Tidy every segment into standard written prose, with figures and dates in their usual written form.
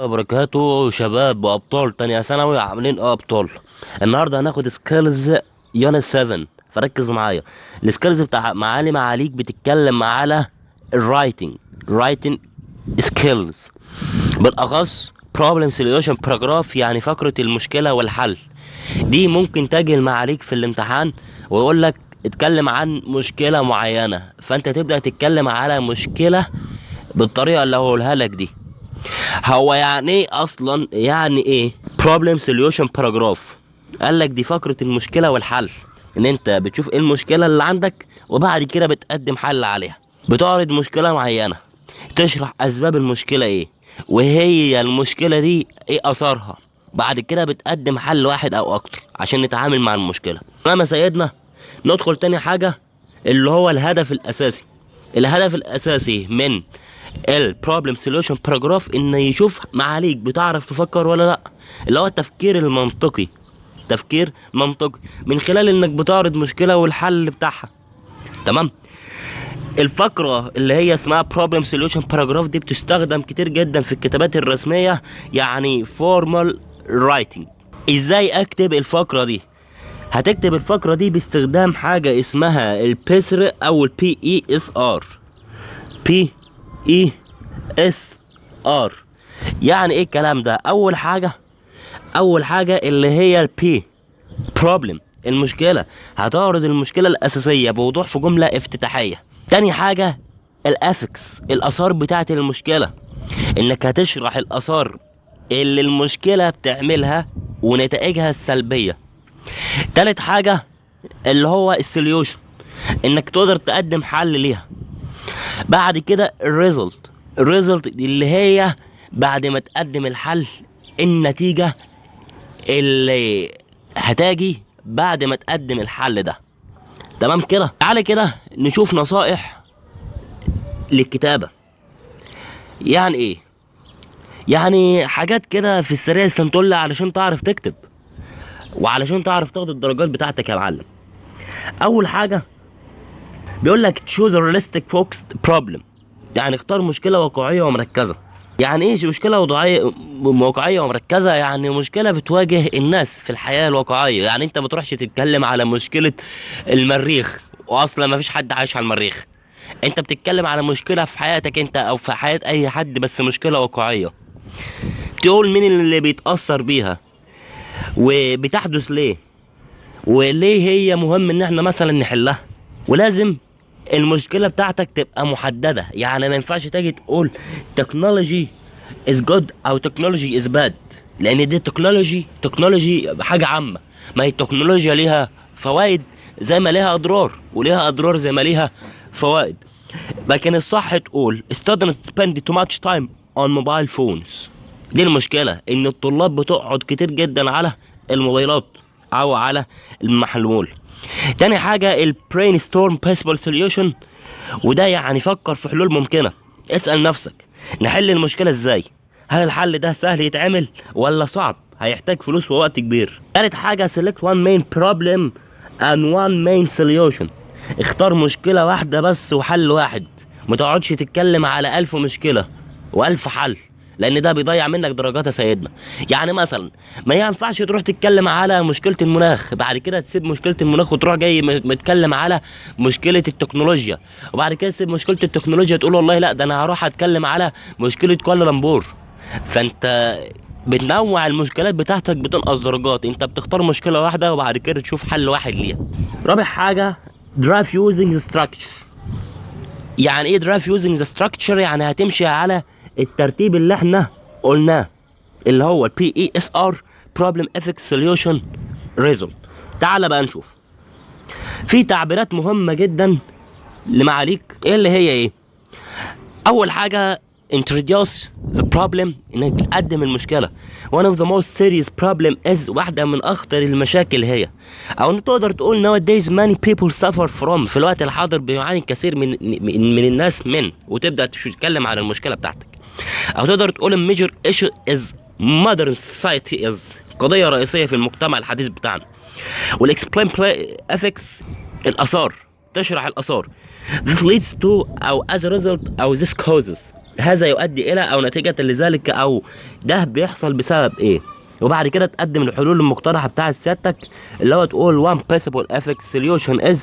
وبركاته شباب وابطال تانية ثانوي عاملين ابطال. النهارده هناخد سكيلز يونت 7، فركز معايا. السكيلز بتاع معالي معاليك بتتكلم على الرايتنج سكيلز، بالاخص problem solution paragraph، يعني فقرة المشكلة والحل. دي ممكن تجي المعاليك في الامتحان ويقول لك اتكلم عن مشكلة معينة، فانت تبدأ تتكلم على مشكلة بالطريقة اللي هقولها لك دي. هو يعني ايه اصلا، يعني ايه problem solution paragraph؟ قال لك دي فقرة المشكلة والحل، ان انت بتشوف ايه المشكلة اللي عندك وبعد كده بتقدم حل عليها. بتعرض مشكلة معينة، تشرح اسباب المشكلة ايه، وهي المشكلة دي ايه اثارها، بعد كده بتقدم حل واحد او اكتر عشان نتعامل مع المشكلة. تمام يا سيدنا. ندخل تاني حاجة اللي هو الهدف الاساسي. الهدف الاساسي من البروبلم سوليوشن باراجراف ان يشوف معاليك بتعرف تفكر ولا لا، اللي هو التفكير المنطقي. تفكير منطقي من خلال انك بتعرض مشكلة والحل بتاعها. تمام. الفقرة اللي هي اسمها problem solution paragraph دي بتستخدم كتير جدا في الكتابات الرسمية، يعني formal writing. ازاي اكتب الفقرة دي؟ هتكتب الفقرة دي باستخدام حاجة اسمها البسر او PESR. PESR يعني ايه الكلام ده؟ اول حاجة اللي هي البي problem، المشكلة. هتعرض المشكلة الاساسية بوضوح في جملة افتتاحية. تاني حاجة الافكس، الاثار بتاعت المشكلة، انك هتشرح الاثار اللي المشكلة بتعملها ونتائجها السلبية. تالت حاجة اللي هو السوليوشن، انك تقدر تقدم حل ليها. بعد كده الريزلت اللي هي بعد ما تقدم الحل، النتيجة اللي هتاجي بعد ما تقدم الحل ده. تمام كده. تعالى كده نشوف نصائح للكتابة. يعني ايه؟ يعني حاجات كده في السريع السنتولة علشان تعرف تكتب وعلشان تعرف تاخد الدرجات بتاعتك يا معلم. اول حاجة بيقول لك choose a realistic focused problem، يعني اختار مشكلة واقعية ومركزة. يعني ايه مشكلة واقعية ومركزة؟ يعني مشكلة بتواجه الناس في الحياة الواقعية. يعني انت ما تروحش تتكلم على مشكلة المريخ واصلا ما فيش حد عايش على المريخ. انت بتتكلم على مشكلة في حياتك انت او في حياة اي حد، بس مشكلة واقعية. تقول مين اللي بيتأثر بيها وبتحدث ليه، وليه هي مهم ان احنا مثلا نحلها. ولازم المشكلة بتاعتك تبقى محددة، يعني ما ينفعش تيجي تقول تكنولوجي is good او تكنولوجي is bad، لان دي تكنولوجي حاجة عامة. ما هي التكنولوجيا ليها فوائد زي ما ليها اضرار، وليها اضرار زي ما ليها فوائد. لكن الصح تقول students spend too much time on mobile phones. دي المشكلة، ان الطلاب بتقعد كتير جدا على الموبايلات او على المحمول. تاني حاجة البرين ستورم possible solution، وده يعني فكر في حلول ممكنة. اسأل نفسك نحل المشكلة ازاي؟ هل الحل ده سهل يتعمل ولا صعب؟ هيحتاج فلوس ووقت كبير. تالت حاجة select one main problem and one main solution، اختار مشكلة واحدة بس وحل واحد. متقعدش تتكلم على 1000 مشكلة و1000 حل، لان ده بيضيع منك درجات يا سيدنا. يعني مثلا ما ينفعش تروح تتكلم على مشكلة المناخ بعد كده تسيب مشكلة المناخ وتروح جاي متكلم على مشكلة التكنولوجيا، وبعد كده تسيب مشكلة التكنولوجيا تقول والله لا ده انا هروح اتكلم على مشكلة كوالالمبور. فانت بتنوع المشكلات بتاعتك بتنقص درجات. انت بتختار مشكلة واحدة وبعد كده تشوف حل واحد ليها. رابع حاجة drive using the structure. يعني ايه drive using the structure؟ يعني هتمشي على الترتيب اللي احنا قلناه، اللي هو PESR problem ethics solution result. تعال بقى نشوف في تعبيرات مهمة جدا لمعاليك. ايه اللي هي ايه؟ اول حاجة introduce the problem، انك تقدم المشكلة. one of the most serious problem is، واحدة من اخطر المشاكل هي، او انت تقدر تقول nowadays many people suffer from، في الوقت الحاضر بيعاني الكثير من الناس من، وتبدأ تتكلم عن المشكلة بتاعتك. او تقدر تقول major issue is modern society is، قضية رئيسية في المجتمع الحديث بتاعنا. والاكسبلين effects، الاثار، تشرح الاثار. this leads to او as a result او this causes، هذا يؤدي الى او نتيجة لذلك، او ده بيحصل بسبب ايه. وبعد كده تقدم الحلول المقترحة بتاعت سيادتك، اللي هو تقول one possible effect solution is،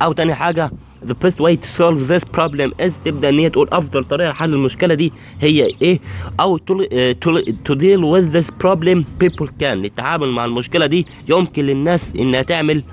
او تاني حاجة the best way to solve this problem is. تبدأ ان هي تقول افضل طريقة لحل المشكلة دي هي ايه، او to deal with this problem people can. للتعامل مع المشكلة دي يمكن للناس انها تعمل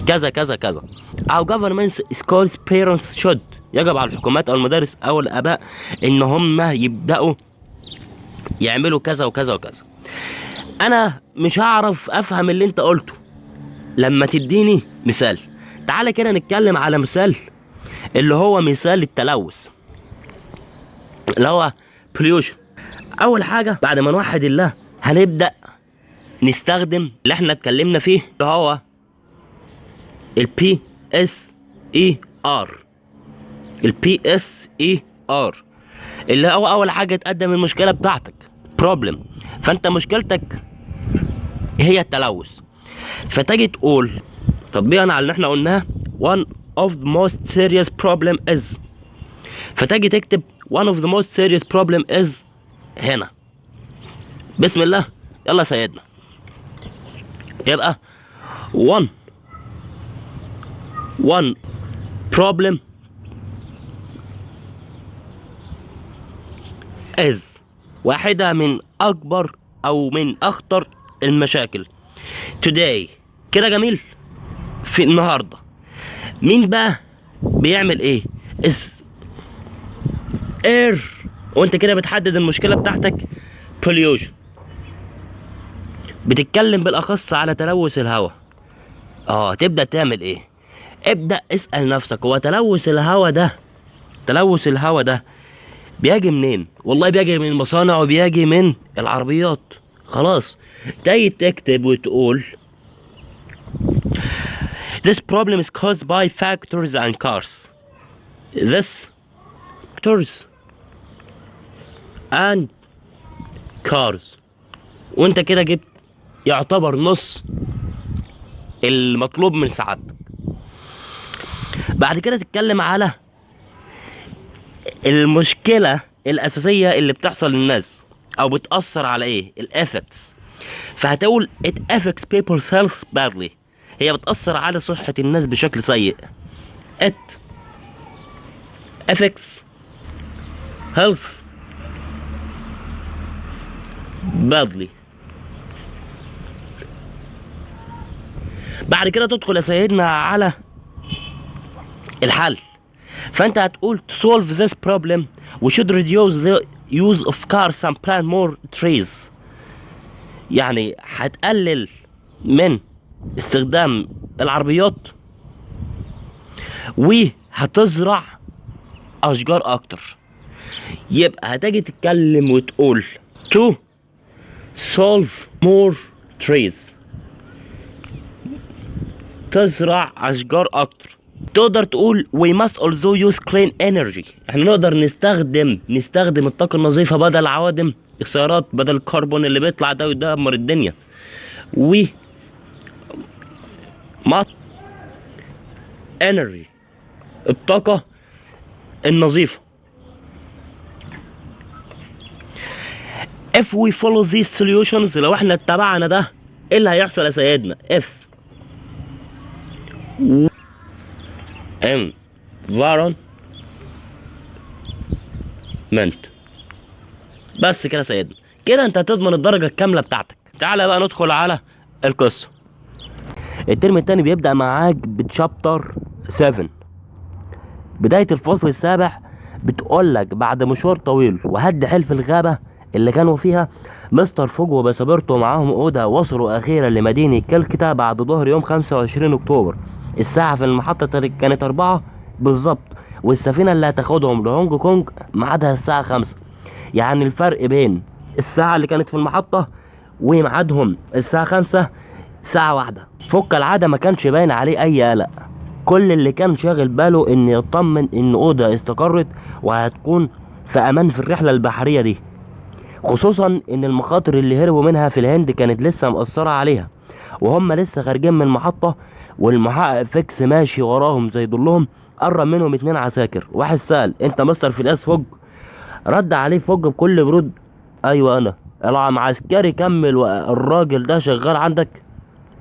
كذا كذا كذا. او governments schools parents should، يجب على الحكومات او المدارس او الاباء ان هم يبدأوا يعملوا كذا وكذا وكذا. انا مش هعرف افهم اللي انت قلته لما تديني مثال. تعالى كده نتكلم على مثال، اللي هو مثال التلوث، اللي هو pollution. اول حاجة بعد ما نوحد الله هنبدأ نستخدم اللي احنا اتكلمنا فيه، اللي هو ال PSER. ال PSER اللي هو اول حاجة تقدم المشكلة بتاعتك problem. فانت مشكلتك هي التلوث، فتجي تقول تطبيقا على اللي احنا قلناه one of the most serious problem is، فتجي تكتب one of the most serious problem is هنا. بسم الله، يلا سيدنا. يبقى one problem is واحدة من أكبر أو من أخطر المشاكل today. كده جميل. في النهاردة مين بقى بيعمل ايه؟ is air. وانت كده بتحدد المشكلة بتاعتك pollution. بتتكلم بالأخص على تلوث الهواء. تبدأ تعمل ايه؟ ابدأ اسأل نفسك، هو تلوث الهواء ده بيجي منين؟ والله بيجي من المصانع وبيجي من العربيات. خلاص، تيجي تكتب وتقول this problem is caused by factors and cars. This factors and cars. وانت كده جبت يعتبر نص المطلوب من سعادتك. بعد كده تتكلم على المشكلة الأساسية اللي بتحصل للناس أو بتأثر على إيه؟ الإفكتس. فهتقول it affects people's health badly. هي بتأثر على صحة الناس بشكل سيء. it affects health badly. بعد كده تدخل يا سيدنا على الحل. فانت هتقول to solve this problem we should reduce the use of cars and plant more trees. يعني هتقلل من استخدام العربيات وهتزرع اشجار اكتر. يبقى هتجي تتكلم وتقول to solve more trees، تزرع اشجار اكتر. تقدر تقول we must also use clean energy. احنا نقدر نستخدم الطاقة النظيفة بدل عوادم السيارات، بدل الكربون اللي بيطلع ده ويدمر الدنيا. we must energy، الطاقة النظيفة. if we follow these solutions، لو احنا اتبعنا ده ايه اللي هيحصل يا سيدنا؟ if environment. بس كده يا سيدنا، كده انت هتضمن الدرجة الكاملة بتاعتك. تعالى بقى ندخل على القصة. الترم التاني بيبدأ معاك بتشابتر 7. بداية الفصل السابع بتقولك بعد مشوار طويل وهد حلف الغابة اللي كانوا فيها مستر فوج وباسبورته معاهم أودا، وصلوا أخيرا لمدينة كلكتا بعد ظهر يوم 25 أكتوبر. الساعة في المحطة كانت 4 بالظبط، والسفينة اللي هتاخدهم لهونج كونج ميعادها الساعة 5. يعني الفرق بين الساعة اللي كانت في المحطة وميعادهم الساعة 5 ساعة واحدة. فوق العادة ما كانش باين عليه أي قلق. كل اللي كان شاغل باله إن يطمن إن أودا استقرت وهتكون في أمان في الرحلة البحرية دي، خصوصا إن المخاطر اللي هربوا منها في الهند كانت لسه مأثرة عليها. وهم لسه خارجين من المحطة والمحقق فيكس ماشي وراهم زي ضلهم. قرب منهم 2 عساكر. واحد سأل انت مستر فيلاس فوج؟ رد عليه فوق بكل برود: ايوه انا. العسكري كمل: والراجل ده شغال عندك؟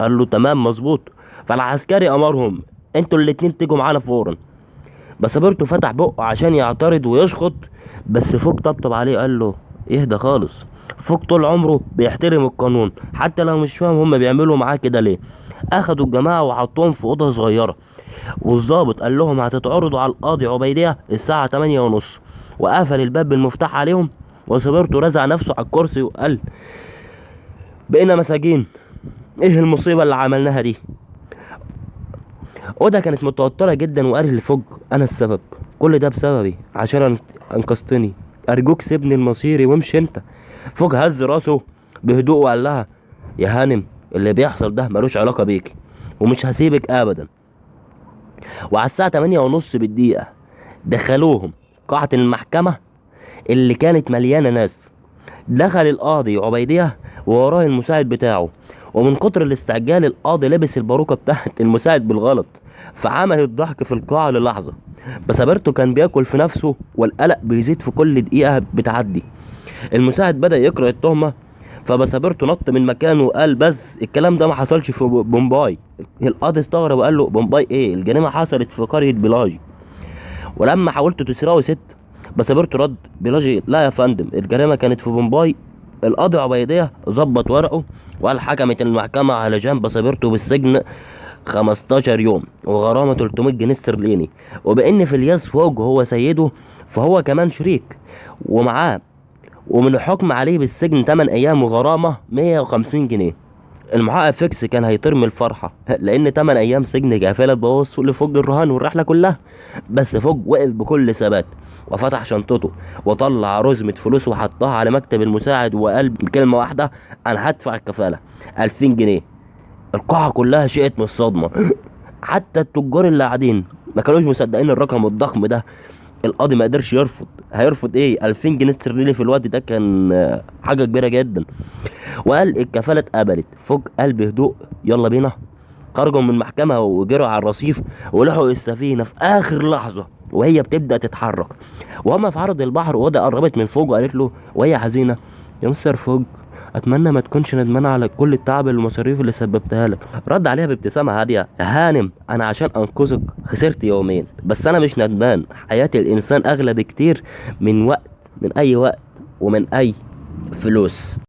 قال له: تمام مظبوط. فالعسكري امرهم: انتوا الاتنين تيجوا معانا فورا. باسبورتو فتح بقه عشان يعترض ويشخط، بس فوق طبطب عليه قال له: اهدى خالص. فوق طول عمره بيحترم القانون حتى لو مش فاهم هما بيعملوا معاه كده ليه. اخدوا الجماعه وحطوهم في اوضه صغيره، والظابط قال لهم: هتتعرضوا على القاضي عبيديه الساعه 8:30، وقفل الباب بالمفتاح عليهم. وسبرتو رزع نفسه على الكرسي وقال: بقينا مساجين، ايه المصيبه اللي عملناها دي؟ اودا كانت متوتره جدا وقالت لفوج: انا السبب، كل ده بسببي عشان انقذتني، ارجوك سيبني المصيري وامشي انت. فوج هز راسه بهدوء وقال لها: يا هانم، اللي بيحصل ده ملوش علاقه بيكي، ومش هسيبك ابدا. وعلى الساعه 8:30 بالدقيقه دخلوهم قاعه المحكمه اللي كانت مليانه ناس. دخل القاضي عبيديه ووراه المساعد بتاعه، ومن كتر الاستعجال القاضي لبس الباروكه بتاعت المساعد بالغلط، فعمل الضحك في القاعة للحظة. بسابرتو كان بياكل في نفسه والقلق بيزيد في كل دقيقة بتعدي. المساعد بدأ يقرأ التهمة، فبسابرتو نط من مكانه وقال: بس الكلام ده ما حصلش في بومباي. القاضي استغرب وقال له: بومباي ايه؟ الجريمة حصلت في قرية بيلاجي. ولما حاولتوا تسرقوا ست، بسابرتو رد: بيلاجي لا يا فندم، الجريمة كانت في بومباي. القاضي عبيدية ظبط ورقه وقال: حكمت المحكمة على جان بسابرتو بالسجن 15 يوم وغرامة 300 جنيه استرليني، وبان فيلياس فوج هو سيده فهو كمان شريك ومعاه، ومن الحكم عليه بالسجن 8 ايام وغرامة 150 جنيه. المحقق فيكس كان هيطير من الفرحة لان 8 ايام سجن كفالة تبوظ لفوج الرهان والرحلة كلها. بس فوج وقف بكل ثبات وفتح شنطته وطلع رزمة فلوس وحطها على مكتب المساعد وقال بكلمة واحدة: انا هدفع الكفالة 2000 جنيه. القاعة كلها شقت من الصدمة، حتى التجار اللي قاعدين ما كانوش مصدقين الرقم الضخم ده. القاضي ما قدرش يرفض. هيرفض ايه؟ 2000 جنيه استرليني في الوقت ده كان حاجة كبيرة جدا. وقال: الكفالة اتقبلت. فوق قال بهدوء: يلا بينا. خرجوا من المحكمة وجروا على الرصيف ولحقوا السفينة في آخر لحظة وهي بتبدأ تتحرك. وهما في عرض البحر وده قربت من فوق وقالت له وهي حزينة: يا مستر فوق، اتمنى ما تكونش ندمان على كل التعب والمصاريف اللي سببتها لك. رد عليها بابتسامه هاديه: يا هانم، انا عشان انقذك خسرت يومين، بس انا مش ندمان. حياه الانسان اغلى بكتير من اي وقت ومن اي فلوس.